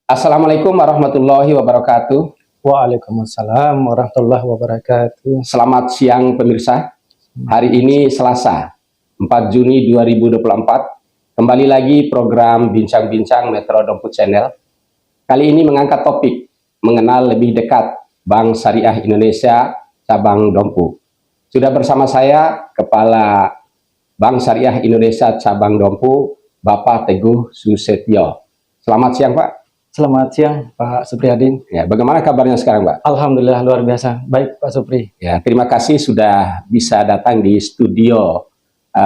Assalamualaikum warahmatullahi wabarakatuh. Waalaikumsalam warahmatullahi wabarakatuh. Selamat siang pemirsa. Hari ini Selasa, 4 Juni 2024. Kembali lagi program Bincang-Bincang Metro Dompu Channel. Kali ini mengangkat topik mengenal lebih dekat Bank Syariah Indonesia Cabang Dompu. Sudah bersama saya Kepala Bank Syariah Indonesia Cabang Dompu, Bapak Teguh Susetyo. Selamat siang Pak. Selamat siang Pak Supriyadin. Ya, bagaimana kabarnya sekarang Pak? Alhamdulillah luar biasa. Baik Pak Supri. Ya, terima kasih sudah bisa datang di studio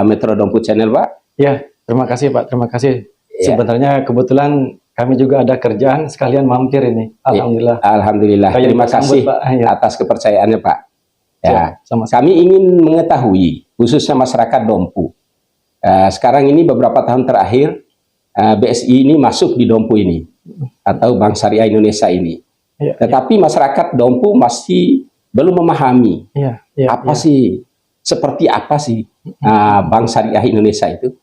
Metro Dompu Channel Pak. Ya, terima kasih Pak. Terima kasih. Ya. Sebenarnya kebetulan kami juga ada kerjaan sekalian mampir ini. Alhamdulillah. Ya, Alhamdulillah. Kayak Terima kasih Pak. Ya. Atas kepercayaannya Pak. Ya, sama-sama. Kami ingin mengetahui khususnya masyarakat Dompu. Sekarang ini beberapa tahun terakhir BSI ini masuk di Dompu ini atau Bank Syariah Indonesia ini. Ya, Tetapi masyarakat Dompu masih belum memahami seperti apa sih Bank Syariah Indonesia itu.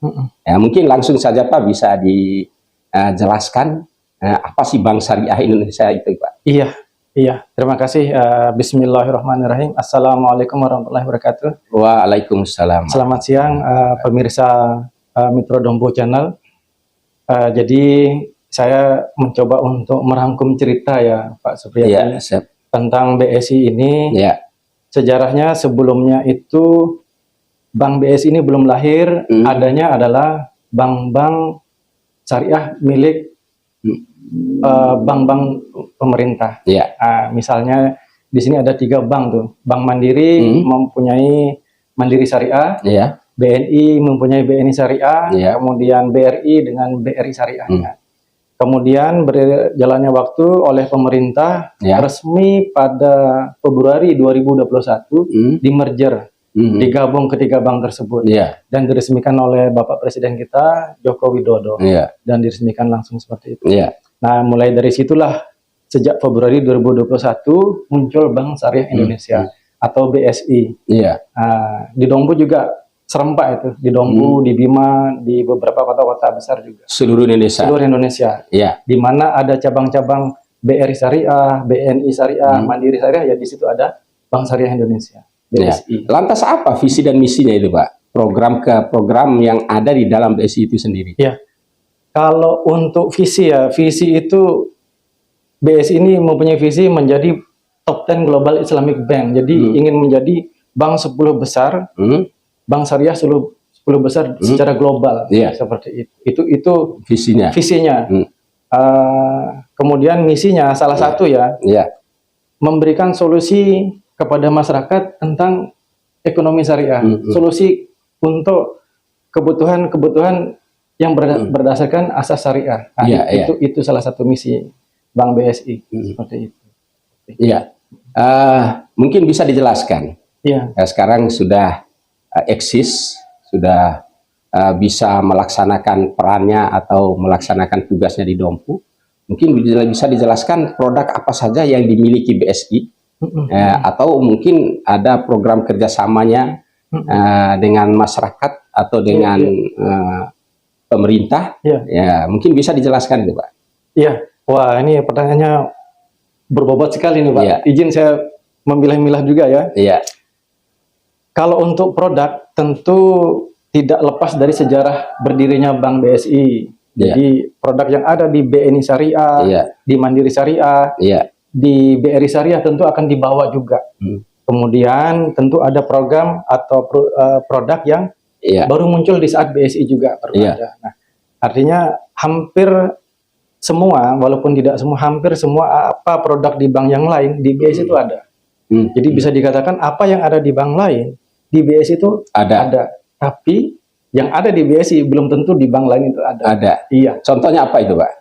Ya, mungkin langsung saja Pak bisa dijelaskan apa sih Bank Syariah Indonesia itu Pak? Iya. Terima kasih. Bismillahirrahmanirrahim. Assalamualaikum warahmatullahi wabarakatuh. Waalaikumsalam. Selamat siang pemirsa Metro Dompu Channel. Jadi saya mencoba untuk merangkum cerita ya Pak Supriyadi tentang BSI ini. Ya. Sejarahnya sebelumnya itu Bank BSI ini belum lahir, adanya adalah bank-bank syariah milik bank-bank pemerintah. Ya. Misalnya di sini ada 3 bank tuh. Bank Mandiri mempunyai Mandiri Syariah. Ya. BNI mempunyai BNI Syariah, kemudian BRI dengan BRI Syariah. Kemudian berjalannya waktu oleh pemerintah resmi pada Februari 2021 di merger, digabung ketiga bank tersebut dan diresmikan oleh Bapak Presiden kita Joko Widodo dan diresmikan langsung seperti itu. Nah, mulai dari situlah sejak Februari 2021 muncul Bank Syariah Indonesia atau BSI. Di Dompu juga serempak itu, di Dompu, di Bima, di beberapa kota-kota besar juga. Seluruh Indonesia. Di mana ada cabang-cabang BRI Syariah, BNI Syariah, Mandiri Syariah, ya di situ ada Bank Syariah Indonesia, BSI. Lantas apa visi dan misinya itu Pak? Program yang ada di dalam BSI itu sendiri. Ya. Kalau untuk visi itu BSI ini mempunyai visi menjadi top 10 Global Islamic Bank. Jadi ingin menjadi bank 10 besar. Bank Syariah 10 besar secara global, seperti itu. Itu visinya. Kemudian misinya salah satu memberikan solusi kepada masyarakat tentang ekonomi syariah, solusi untuk kebutuhan yang berdasarkan asas syariah. Itu salah satu misi Bank BSI seperti itu. Mungkin bisa dijelaskan. Sekarang sudah eksis, sudah bisa melaksanakan perannya atau melaksanakan tugasnya di Dompu. Mungkin bisa dijelaskan produk apa saja yang dimiliki BSI, atau mungkin ada program kerjasamanya dengan masyarakat atau dengan pemerintah. Mungkin bisa dijelaskan itu Pak. Wah, ini pertanyaannya berbobot sekali nih Pak. Izin saya memilah-milah juga ya. Kalau untuk produk tentu tidak lepas dari sejarah berdirinya Bank BSI. Jadi produk yang ada di BNI Syariah, di Mandiri Syariah, di BRI Syariah tentu akan dibawa juga. Kemudian tentu ada program atau produk yang baru muncul di saat BSI juga berada. Nah, artinya hampir semua, walaupun tidak semua, hampir semua apa produk di bank yang lain di BSI itu ada. Jadi bisa dikatakan apa yang ada di bank lain di BSI itu ada. Tapi yang ada di BSI belum tentu di bank lain itu ada. Contohnya apa itu Pak?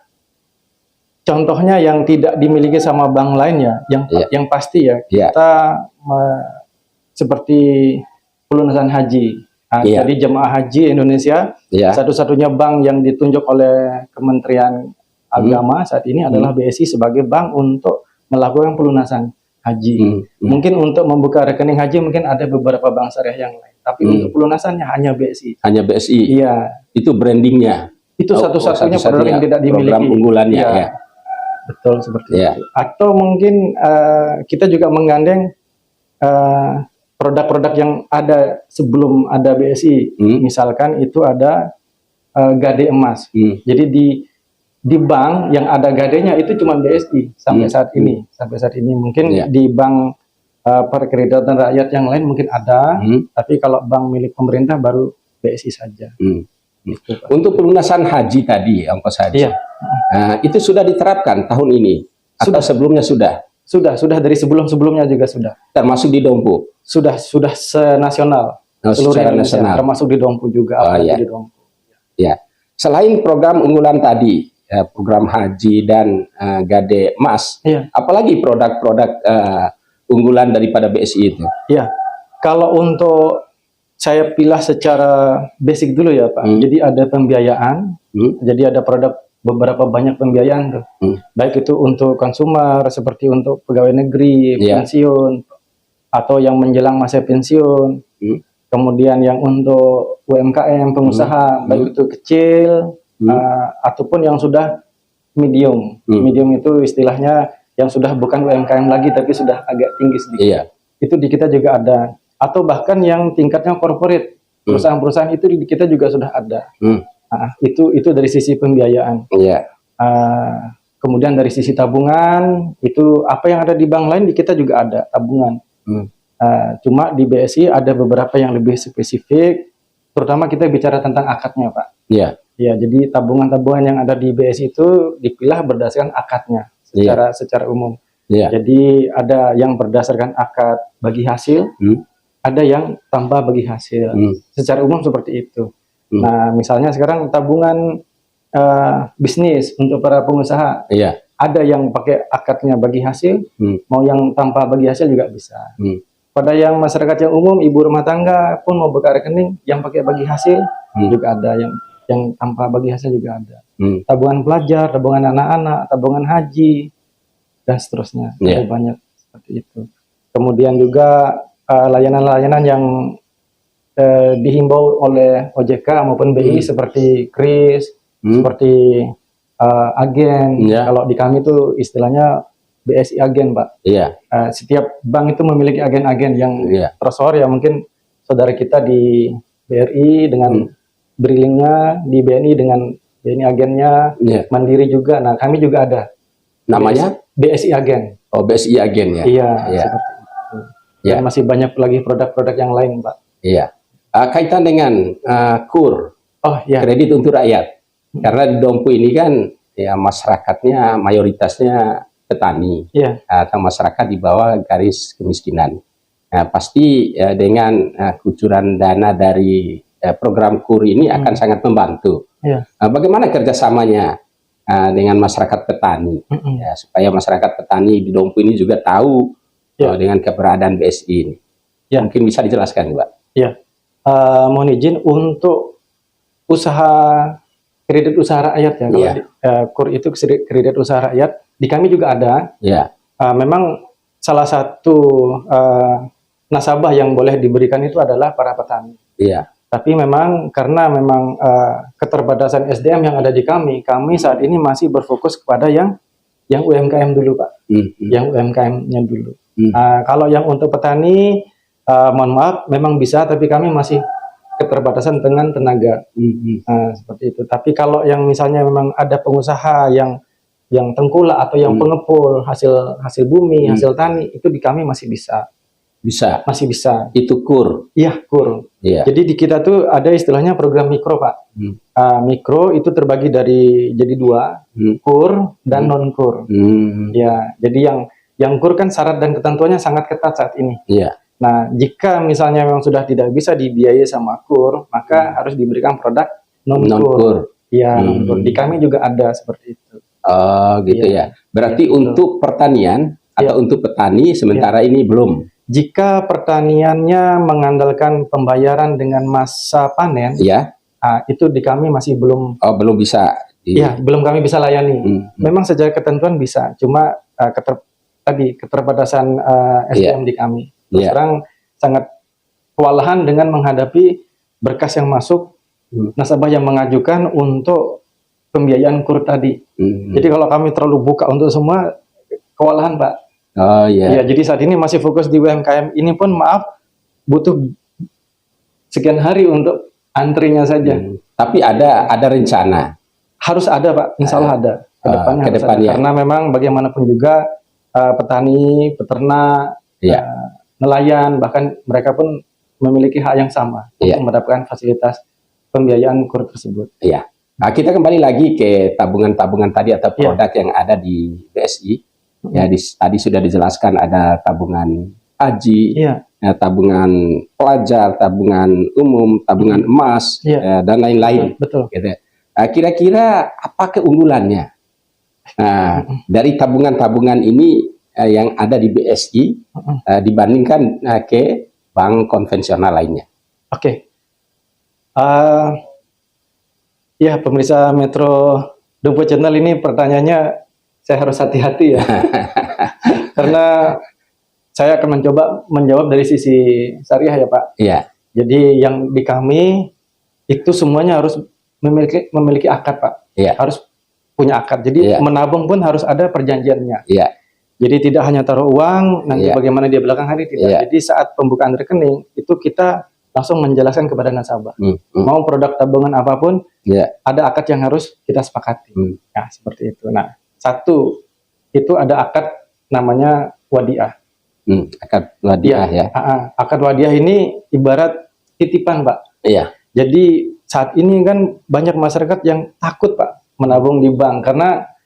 Contohnya yang tidak dimiliki sama bank lainnya, yang pasti kita seperti pelunasan haji. Jadi jemaah haji Indonesia satu-satunya bank yang ditunjuk oleh Kementerian Agama saat ini adalah BSI sebagai bank untuk melakukan pelunasan haji. Mungkin untuk membuka rekening haji mungkin ada beberapa bank syariah yang lain, tapi untuk pelunasannya hanya BSI. Hanya BSI. Itu brandingnya. Itu satu-satunya produk yang tidak dimiliki. Program unggulannya. betul seperti Ya. itu. Atau mungkin kita juga menggandeng produk-produk yang ada sebelum ada BSI. Misalkan itu ada gade emas. Jadi di bank yang ada gadenya itu cuma BSI sampai saat ini. Sampai saat ini mungkin di bank perkreditatan rakyat yang lain mungkin ada, tapi kalau bank milik pemerintah baru BSI saja. Gitu, Pak. Untuk pelunasan haji tadi, ongkos haji, itu sudah diterapkan tahun ini atau sebelumnya sudah? Sudah dari sebelumnya juga sudah. Termasuk di Dompu? Sudah senasional, seluruh Indonesia, nasional. Termasuk di Dompu juga. Di Dompu. Ya. Selain program unggulan tadi, program haji dan gade emas, apalagi produk-produk unggulan daripada BSI itu? Ya, kalau untuk saya pilih secara basic dulu ya Pak. Jadi ada pembiayaan, jadi ada beberapa banyak pembiayaan tuh. Baik itu untuk konsumer, seperti untuk pegawai negeri, pensiun, atau yang menjelang masa pensiun. Kemudian yang untuk UMKM, pengusaha, baik itu kecil, ataupun yang sudah medium. Medium itu istilahnya yang sudah bukan UMKM lagi, tapi sudah agak tinggi sedikit. Itu di kita juga ada. Atau bahkan yang tingkatnya corporate, perusahaan-perusahaan itu di kita juga sudah ada. Itu dari sisi pembiayaan. Kemudian dari sisi tabungan, itu apa yang ada di bank lain di kita juga ada tabungan. Cuma di BSI ada beberapa yang lebih spesifik, terutama kita bicara tentang akadnya, Pak. Ya, jadi tabungan-tabungan yang ada di BSI itu dipilah berdasarkan akadnya secara umum. Jadi ada yang berdasarkan akad bagi hasil, ada yang tanpa bagi hasil. Secara umum seperti itu. Nah, misalnya sekarang tabungan bisnis untuk para pengusaha, ada yang pakai akadnya bagi hasil, mau yang tanpa bagi hasil juga bisa. Pada yang masyarakat yang umum, ibu rumah tangga pun mau buka rekening, yang pakai bagi hasil juga ada, yang tanpa bagi hasil juga ada. Tabungan pelajar, tabungan anak-anak, tabungan haji, dan seterusnya. Ada banyak seperti itu. Kemudian juga layanan-layanan yang dihimbau oleh OJK maupun BI seperti KRIS, seperti agen. Kalau di kami itu istilahnya BSI agen, Pak. Setiap bank itu memiliki agen-agen yang tersohor ya, mungkin saudara kita di BRI dengan Brillingnya, di BNI dengan BNI agennya, Mandiri juga. Nah, kami juga ada. Namanya? BSI agen. Oh, BSI agen ya? Iya, seperti itu. Dan masih banyak lagi produk-produk yang lain, Pak. Kaitan dengan KUR, kredit untuk rakyat. Karena di Dompu ini kan ya masyarakatnya mayoritasnya petani atau masyarakat di bawah garis kemiskinan. Pasti dengan kucuran dana dari program KUR ini akan sangat membantu. Bagaimana kerjasamanya dengan masyarakat petani, supaya masyarakat petani di Dompu ini juga tahu dengan keberadaan BSI ini. Mungkin bisa dijelaskan, Pak? Mohon izin untuk usaha kredit usaha rakyat ya. Kalau KUR itu kredit usaha rakyat, di kami juga ada. Memang salah satu nasabah yang boleh diberikan itu adalah para petani. Tapi memang karena keterbatasan SDM yang ada di kami saat ini masih berfokus kepada yang UMKM dulu, Pak. Yang UMKM-nya dulu. Kalau yang untuk petani, mohon maaf, memang bisa, tapi kami masih keterbatasan dengan tenaga. Seperti itu. Tapi kalau yang misalnya memang ada pengusaha yang tengkulak atau yang pengepul hasil bumi, hasil tani, itu di kami masih bisa. Masih bisa. Itu KUR? Iya, KUR. Jadi di kita tuh ada istilahnya program mikro, Pak. Mikro itu terbagi jadi dua, KUR dan non-KUR. Jadi yang KUR kan syarat dan ketentuannya sangat ketat saat ini. Nah, jika misalnya memang sudah tidak bisa dibiayai sama KUR, maka harus diberikan produk non-KUR. Non-KUR. Di kami juga ada seperti itu. Oh, gitu ya. Berarti untuk pertanian atau untuk petani sementara ini belum. Jika pertaniannya mengandalkan pembayaran dengan masa panen, itu di kami masih belum. Oh, belum bisa. Belum kami bisa layani. Memang secara ketentuan bisa, cuma keterbatasan SDM di kami. Sekarang sangat kewalahan dengan menghadapi berkas yang masuk, nasabah yang mengajukan untuk pembiayaan kur tadi. Jadi kalau kami terlalu buka untuk semua, kewalahan Pak. Oh iya. Ya, jadi saat ini masih fokus di UMKM ini pun maaf butuh sekian hari untuk antrinya saja. Tapi ada rencana. Harus ada Pak, insya Allah ada. Kedepannya harus ada. Kedepannya. Karena memang bagaimanapun juga petani, peternak, nelayan, bahkan mereka pun memiliki hak yang sama untuk mendapatkan fasilitas pembiayaan kur tersebut. Iya. Nah, kita kembali lagi ke tabungan-tabungan tadi atau produk yang ada di BSI. Ya, tadi sudah dijelaskan ada tabungan haji, tabungan pelajar, tabungan umum, tabungan emas, dan lain-lain. Betul. Gitu. Kira-kira apa keunggulannya? Nah, dari tabungan-tabungan ini yang ada di BSI dibandingkan ke bank konvensional lainnya. Oke. Ya, pemirsa Metro Dompu Channel, ini pertanyaannya saya harus hati-hati ya. Karena saya akan mencoba menjawab dari sisi syariah ya Pak. Iya. Jadi yang di kami itu semuanya harus memiliki akad Pak. Iya. Harus punya akad. Jadi menabung pun harus ada perjanjiannya. Iya. Jadi tidak hanya taruh uang, nanti bagaimana dia belakang hari, tidak. Jadi saat pembukaan rekening, itu kita langsung menjelaskan kepada nasabah. Mau produk tabungan apapun, ada akad yang harus kita sepakati. Nah, seperti itu. Nah, satu, itu ada akad namanya wadiah. Akad wadiah ya. Akad wadiah ini ibarat titipan Pak. Iya. Jadi saat ini kan banyak masyarakat yang takut Pak menabung di bank, karena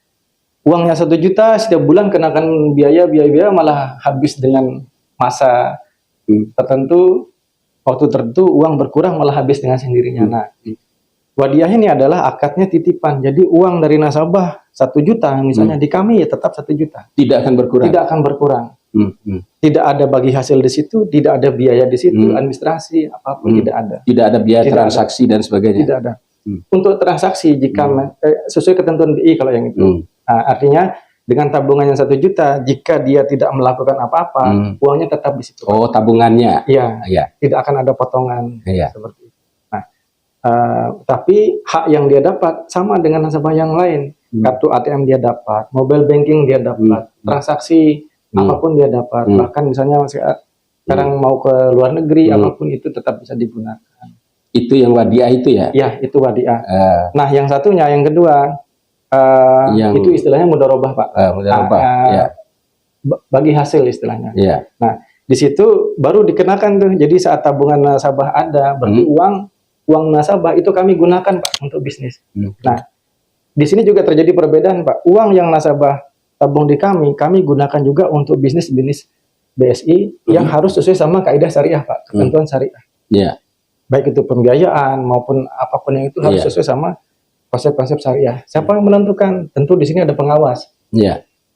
uangnya 1 juta setiap bulan kenakan biaya malah habis dengan masa tertentu, waktu tertentu uang berkurang malah habis dengan sendirinya. Nah, wadiah ini adalah akadnya titipan. Jadi uang dari nasabah 1 juta misalnya di kami ya tetap 1 juta. Tidak akan berkurang. Tidak akan berkurang. Tidak ada bagi hasil di situ, tidak ada biaya di situ, administrasi apapun tidak ada. Tidak ada biaya transaksi dan sebagainya. Tidak ada. Untuk transaksi jika sesuai ketentuan BI kalau yang itu. Artinya dengan tabungan yang 1 juta, jika dia tidak melakukan apa-apa, uangnya tetap di situ. Oh, tabungannya. Iya. Tidak akan ada potongan seperti itu. Nah, tapi hak yang dia dapat sama dengan nasabah yang lain. Kartu ATM dia dapat, mobile banking dia dapat, transaksi apapun dia dapat. Bahkan misalnya sekarang mau ke luar negeri, apapun itu tetap bisa digunakan. Itu yang wadiah itu ya? Ya, itu wadiah. Nah, yang satunya, yang kedua, itu istilahnya mudharabah Pak. Mudharabah, bagi hasil istilahnya. Yeah. Nah, di situ baru dikenakan tuh. Jadi saat tabungan nasabah ada, berarti uang nasabah itu kami gunakan Pak untuk bisnis. Nah, di sini juga terjadi perbedaan Pak. Uang yang nasabah tabung di kami gunakan juga untuk bisnis BSI yang harus sesuai sama kaidah syariah Pak, ketentuan syariah. Yeah. Baik itu pembiayaan maupun apapun yang itu harus sesuai sama konsep-konsep syariah. Siapa yang menentukan? Tentu di sini ada pengawas.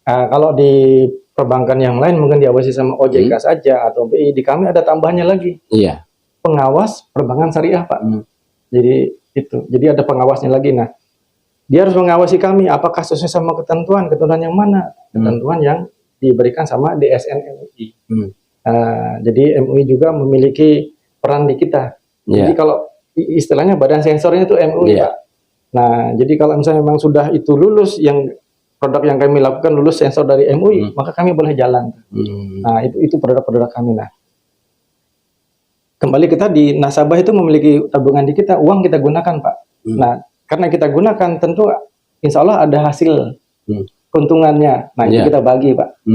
Kalau di perbankan yang lain mungkin diawasi sama OJK saja atau BI. Di kami ada tambahannya lagi. Pengawas perbankan syariah Pak. Jadi itu. Jadi ada pengawasnya lagi. Nah, dia harus mengawasi kami apakah sesuai sama ketentuan yang mana? Ketentuan yang diberikan sama DSN MUI. Jadi MUI juga memiliki peran di kita. Jadi kalau istilahnya badan sensornya itu MUI Pak. Nah, jadi kalau misalnya memang sudah itu lulus, yang produk yang kami lakukan lulus sensor dari MUI, maka kami boleh jalan. Nah, itu produk-produk kami. Nah, kembali kita di nasabah itu memiliki tabungan di kita, uang kita gunakan Pak. Nah, karena kita gunakan, tentu insya Allah ada hasil keuntungannya. Nah, itu kita bagi Pak.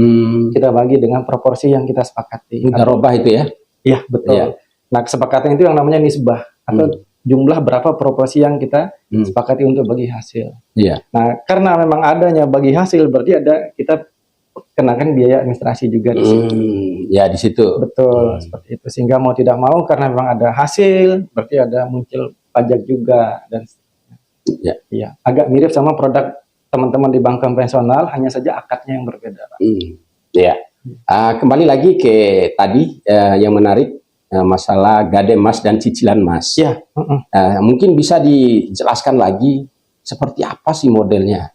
Kita bagi dengan proporsi yang kita sepakati. Mudharabah itu ya? Iya, betul. Nah, kesepakatan itu yang namanya nisbah atau jumlah berapa proporsi yang kita sepakati untuk bagi hasil. Nah, karena memang adanya bagi hasil, berarti ada kita kenakan biaya administrasi juga di situ. Ya, di situ. Betul, seperti itu. Sehingga mau tidak mau, karena memang ada hasil, berarti ada muncul pajak juga dan agak mirip sama produk teman-teman di bank konvensional, hanya saja akadnya yang berbeda. Kembali lagi ke tadi yang menarik. Masalah gade emas dan cicilan emas. Mungkin bisa dijelaskan lagi seperti apa sih modelnya?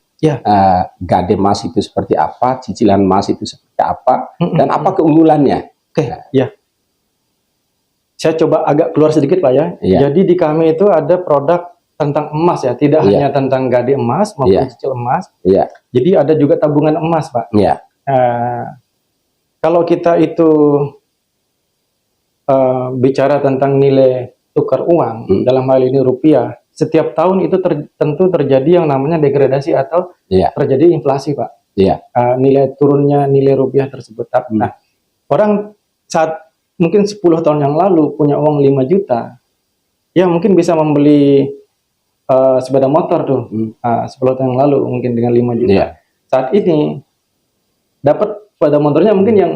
Gade emas itu seperti apa, cicilan emas itu seperti apa, dan apa keunggulannya? Saya coba agak keluar sedikit Pak ya. Jadi di kami itu ada produk tentang emas ya, tidak hanya tentang gade emas maupun cicil emas. Jadi ada juga tabungan emas, Pak. Kalau kita itu bicara tentang nilai tukar uang, dalam hal ini rupiah, setiap tahun itu tentu terjadi yang namanya degradasi atau terjadi inflasi, Pak. Nilai turunnya nilai rupiah tersebut. Nah, orang saat mungkin 10 tahun yang lalu punya uang 5 juta, ya mungkin bisa membeli sepeda motor tuh 10 tahun yang lalu mungkin dengan 5 juta. Saat ini dapat sepeda motornya mungkin yang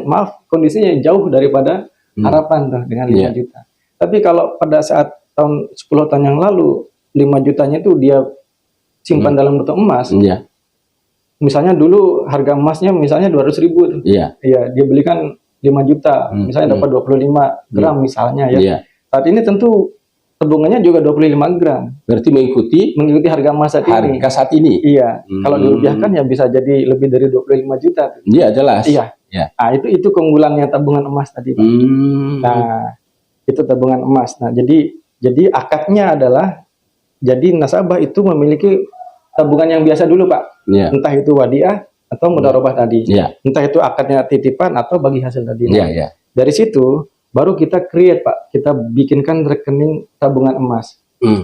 kondisinya jauh daripada harapan tuh dengan 5 juta. Tapi kalau pada saat tahun 10 tahun yang lalu 5 jutanya itu dia simpan dalam bentuk emas. Misalnya dulu harga emasnya misalnya 200.000 tuh. Dia belikan 5 juta, misalnya dapat 25 gram misalnya ya. Saat ini tentu tabungannya juga 25 gram. Berarti mengikuti harga emas saat ini. Harga saat ini. Kalau dirupiahkan ya bisa jadi lebih dari 25 juta. Jelas. Nah, itu keunggulannya tabungan emas tadi, Pak. Nah, itu tabungan emas. Nah, jadi akadnya adalah jadi nasabah itu memiliki tabungan yang biasa dulu, Pak. Entah itu wadiah atau mudharabah tadi. Entah itu akadnya titipan atau bagi hasil tadi. Dari situ baru kita create, Pak. Kita bikinkan rekening tabungan emas.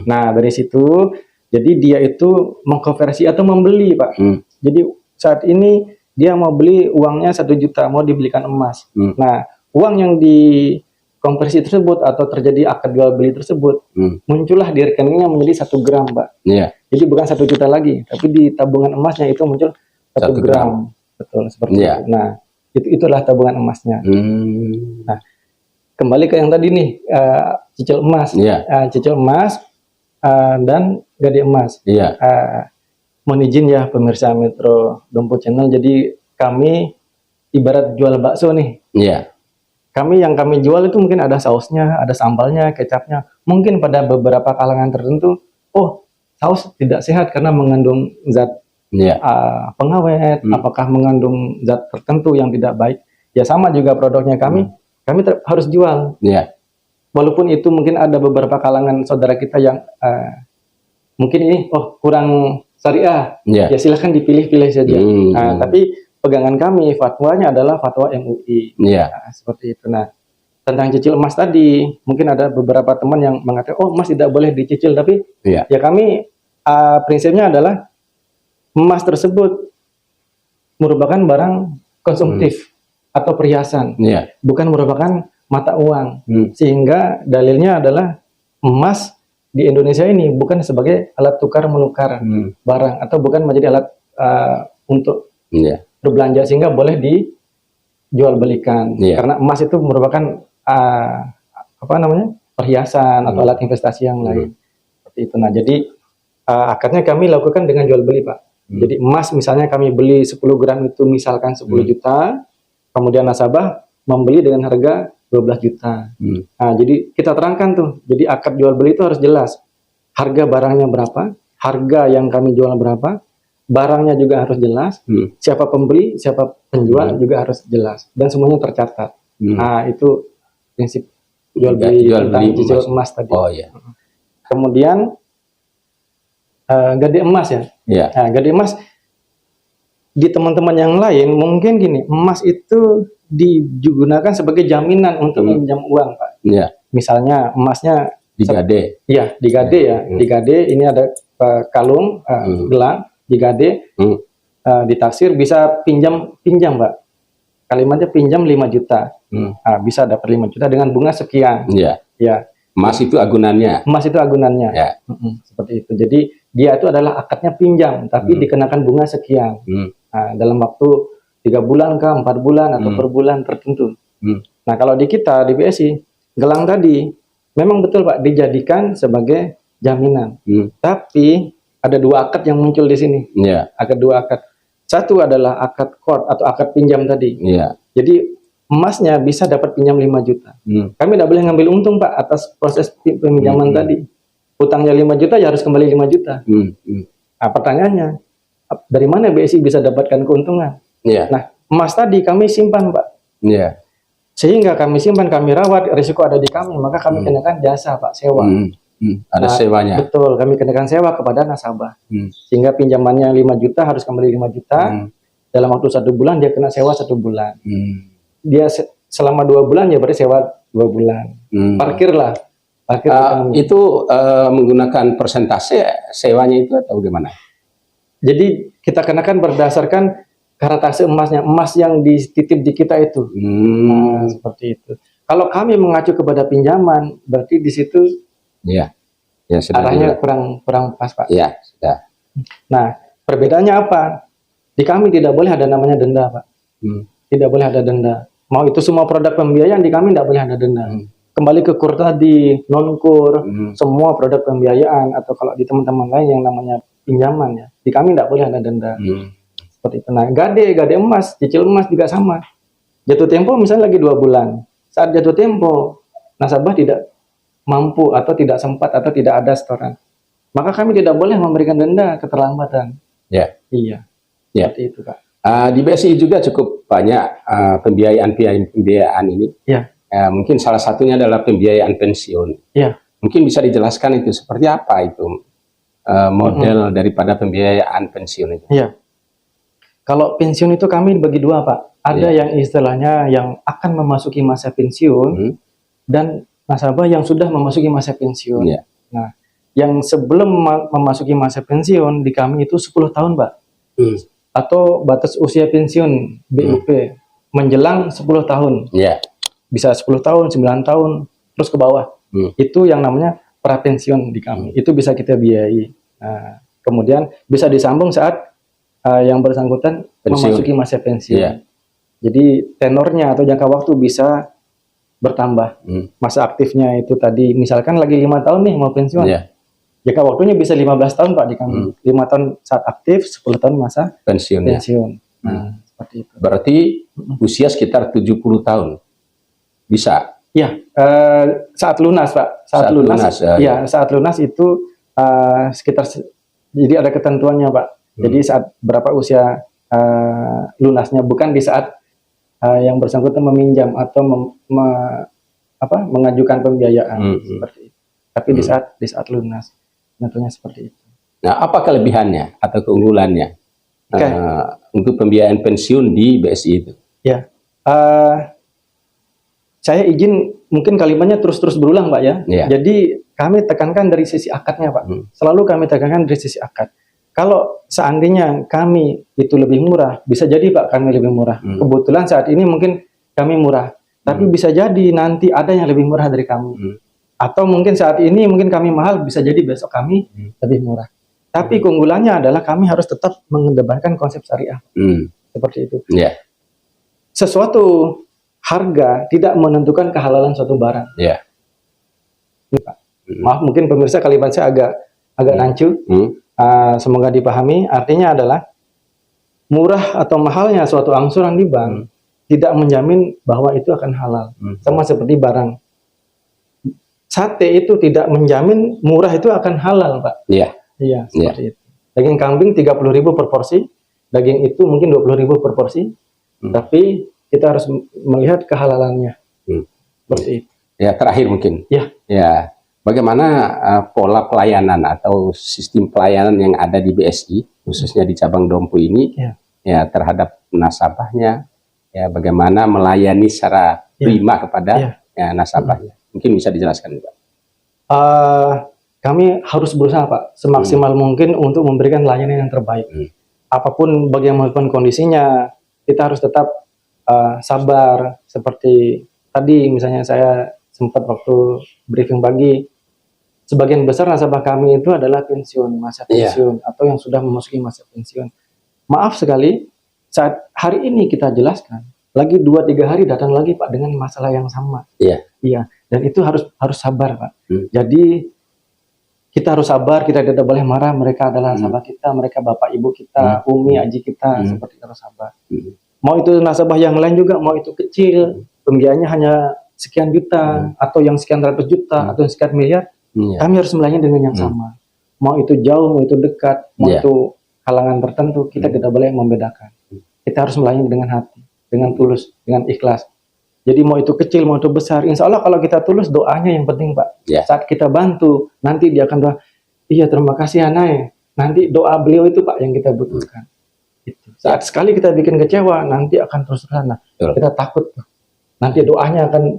Nah, dari situ jadi dia itu mengkonversi atau membeli, Pak. Jadi saat ini dia mau beli uangnya 1 juta, mau dibelikan emas. Nah, uang yang dikonversi tersebut atau terjadi akad jual beli tersebut muncullah di rekeningnya menjadi 1 gram, Pak. Jadi bukan 1 juta lagi, tapi di tabungan emasnya itu muncul 1 gram. Betul, seperti itu. Nah, itulah tabungan emasnya. Nah, kembali ke yang tadi nih, cicil emas. Cicil emas dan gade emas. Mohon izin ya pemirsa Metro Domput Channel, jadi kami ibarat jual bakso nih. Yang kami jual itu mungkin ada sausnya, ada sambalnya, kecapnya. Mungkin pada beberapa kalangan tertentu, saus tidak sehat karena mengandung zat pengawet, apakah mengandung zat tertentu yang tidak baik. Ya sama juga produknya kami harus jual. Walaupun itu mungkin ada beberapa kalangan saudara kita yang mungkin ini kurang syariah, ya silahkan dipilih-pilih saja. Tapi pegangan kami fatwanya adalah fatwa MUI. Seperti itu. Nah, tentang cicil emas tadi, mungkin ada beberapa teman yang mengatakan, emas tidak boleh dicicil, tapi ya kami prinsipnya adalah emas tersebut merupakan barang konsumtif atau perhiasan, bukan merupakan mata uang. Sehingga dalilnya adalah emas di Indonesia ini bukan sebagai alat tukar menukar barang atau bukan menjadi alat untuk berbelanja sehingga boleh dijual belikan. Karena emas itu merupakan perhiasan atau alat investasi yang lain. Seperti itu. Nah, jadi akadnya kami lakukan dengan jual beli, Pak. Jadi emas misalnya kami beli 10 gram itu misalkan 10 juta, kemudian nasabah membeli dengan harga 12 juta. Nah, jadi kita terangkan tuh. Jadi akad jual beli itu harus jelas. Harga barangnya berapa, harga yang kami jual berapa, barangnya juga harus jelas, siapa pembeli, siapa penjual juga harus jelas. Dan semuanya tercatat. Nah, itu prinsip jual beli cicil emas tadi. Kemudian gade emas ya. Nah, gade emas di teman-teman yang lain mungkin gini, emas itu digunakan sebagai jaminan untuk meminjam uang, Pak. Misalnya emasnya digade. Digade ya. Digade ini ada kalung, gelang, digade, ditaksir bisa pinjam, Pak. Kalimatnya pinjam 5 juta. Bisa dapat 5 juta dengan bunga sekian. Emas itu agunannya. Seperti itu. Jadi dia itu adalah akadnya pinjam, tapi dikenakan bunga sekian. Dalam waktu 3 bulan kah, 4 bulan atau per bulan tertentu. Nah, kalau di kita di BSI, gelang tadi memang betul, Pak, dijadikan sebagai jaminan. Tapi ada 2 akad yang muncul di sini. Ada 2 akad. Satu adalah akad qard atau akad pinjam tadi. Jadi emasnya bisa dapat pinjam 5 juta. Kami tidak boleh ngambil untung, Pak, atas proses pinjaman tadi. Utangnya 5 juta ya harus kembali 5 juta. Nah, pertanyaannya, dari mana BSI bisa dapatkan keuntungan? Nah, emas tadi kami simpan, Pak. Sehingga kami simpan, kami rawat, risiko ada di kami, maka kami kenakan jasa, Pak, sewa. Ada sewanya. Betul, kami kenakan sewa kepada nasabah. Sehingga pinjamannya 5 juta harus kembali 5 juta. Dalam waktu 1 bulan dia kena sewa 1 bulan. Dia selama 2 bulan ya berarti sewa 2 bulan. Parkir lah. Itu menggunakan persentase sewanya itu atau gimana? Jadi kita kenakan berdasarkan karatase emasnya, emas yang dititip di kita itu. Nah, seperti itu. Kalau kami mengacu kepada pinjaman, berarti di situ arahnya kurang pas, Pak. Iya, sudah. Nah, perbedaannya apa? Di kami tidak boleh ada namanya denda, Pak. Tidak boleh ada denda. Mau itu semua produk pembiayaan, di kami tidak boleh ada denda. Kembali ke kur tadi, non-kur, semua produk pembiayaan, atau kalau di teman-teman lain yang namanya pinjaman ya, di kami tidak boleh ada denda. Seperti itu. Nah, gade emas, cicil emas juga sama. Jatuh tempo misalnya lagi 2 bulan. Saat jatuh tempo, nasabah tidak mampu atau tidak sempat atau tidak ada setoran, maka kami tidak boleh memberikan denda keterlambatan. Iya. Seperti itu, Pak. Di BSI juga cukup banyak pembiayaan ini. Mungkin salah satunya adalah pembiayaan pensiun. Mungkin bisa dijelaskan itu seperti apa itu model daripada pembiayaan pensiun itu. Kalau pensiun itu kami bagi 2, Pak. Ada yang istilahnya yang akan memasuki masa pensiun dan nasabah yang sudah memasuki masa pensiun. Nah, yang sebelum memasuki masa pensiun di kami itu 10 tahun, Pak. Atau batas usia pensiun BUP menjelang 10 tahun. Bisa 10 tahun, 9 tahun, terus ke bawah. Itu yang namanya prapensiun di kami. Itu bisa kita biayai. Nah, kemudian bisa disambung saat yang bersangkutan memasuki masa pensiun. Jadi tenornya atau jangka waktu bisa bertambah. Masa aktifnya itu tadi misalkan lagi 5 tahun nih mau pensiun. Jangka waktunya bisa 15 tahun, Pak, di kami. 5 tahun saat aktif, 10 tahun masa pensiun. Nah, seperti itu. Berarti usia sekitar 70 tahun. Bisa. Saat lunas, Pak. Saat lunas itu sekitar, jadi ada ketentuannya, Pak. Jadi saat berapa usia lunasnya, bukan di saat yang bersangkutan meminjam atau mengajukan pembiayaan seperti itu. Tapi di saat lunas, tentunya seperti itu. Nah, apa kelebihannya atau keunggulannya untuk pembiayaan pensiun di BSI itu? Saya izin mungkin kalimatnya terus berulang, Pak ya. Jadi kami tekankan dari sisi akadnya, Pak. Selalu kami tekankan dari sisi akad. Kalau seandainya kami itu lebih murah, bisa jadi, Pak, kami lebih murah. Kebetulan saat ini mungkin kami murah, tapi bisa jadi nanti ada yang lebih murah dari kami. Atau mungkin saat ini mungkin kami mahal, bisa jadi besok kami lebih murah. Tapi keunggulannya adalah kami harus tetap mengedepankan konsep syariah. Seperti itu. Sesuatu harga tidak menentukan kehalalan suatu barang. Pak. Maaf, mungkin pemirsa kalimat saya agak rancu. Semoga dipahami. Artinya adalah murah atau mahalnya suatu angsuran di bank tidak menjamin bahwa itu akan halal. Sama seperti barang. Sate itu tidak menjamin murah itu akan halal, Pak. Seperti itu. Daging kambing 30.000 per porsi, daging itu mungkin 20.000 per porsi. Tapi kita harus melihat kehalalannya. Seperti itu. Terakhir mungkin. Bagaimana pola pelayanan atau sistem pelayanan yang ada di BSI, khususnya di cabang Dompu ini, terhadap nasabahnya, bagaimana melayani secara prima kepada nasabahnya. Mungkin bisa dijelaskan, Pak. Kami harus berusaha, Pak, semaksimal mungkin untuk memberikan layanan yang terbaik. Apapun bagaimanapun kondisinya, kita harus tetap sabar. Seperti tadi misalnya saya sempat waktu briefing pagi, sebagian besar nasabah kami itu adalah pensiun, masa pensiun, atau yang sudah memasuki masa pensiun. Maaf sekali, saat hari ini kita jelaskan, lagi 2-3 hari datang lagi, Pak, dengan masalah yang sama. Dan itu harus sabar, Pak. Jadi kita harus sabar, kita tidak boleh marah. Mereka adalah nasabah kita, mereka bapak ibu kita, umi, aji kita, seperti itu, harus sabar. Mau itu nasabah yang lain juga, mau itu kecil, pembiayaannya hanya sekian juta, atau yang sekian ratus juta, atau yang sekian miliar, kami harus melayani dengan yang sama. Mau itu jauh, mau itu dekat, mau itu kalangan tertentu, kita tidak boleh membedakan. Kita harus melayani dengan hati, dengan tulus, dengan ikhlas. Jadi mau itu kecil, mau itu besar, insya Allah kalau kita tulus, doanya yang penting Pak. Ya. Saat kita bantu, nanti dia akan doa, iya terima kasih Anai. Nanti doa beliau itu Pak yang kita butuhkan. Itu. Saat sekali kita bikin kecewa, nanti akan terus ke sana. Kita takut. Nanti doanya akan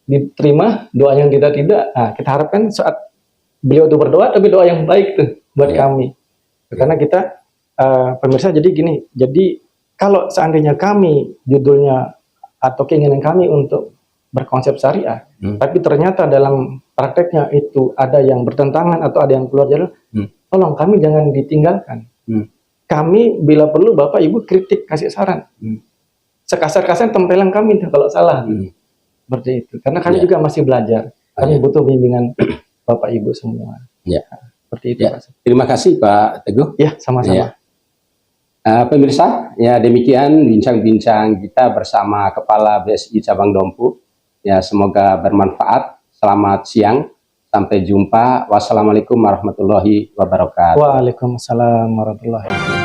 diterima, doa yang kita tidak. Nah, kita harapkan saat beliau itu berdoa, tapi doa yang baik tuh buat kami. Karena kita, pemirsa, jadi gini, jadi kalau seandainya kami, judulnya atau keinginan kami untuk berkonsep syariah, tapi ternyata dalam prakteknya itu ada yang bertentangan atau ada yang keluar jalur, tolong kami jangan ditinggalkan. Kami bila perlu Bapak Ibu kritik, kasih saran. Sekasar-kasar tempelan kami kalau salah. Seperti itu. Karena kami juga masih belajar. Kami butuh bimbingan Bapak Ibu semua. Ya. Seperti itu. Ya. Terima kasih Pak Teguh. Ya, sama-sama. Ya. Pemirsa, ya demikian bincang-bincang kita bersama Kepala BSI Cabang Dompu. Ya, semoga bermanfaat. Selamat siang. Sampai jumpa. Wassalamualaikum warahmatullahi wabarakatuh. Waalaikumsalam warahmatullahi wabarakatuh.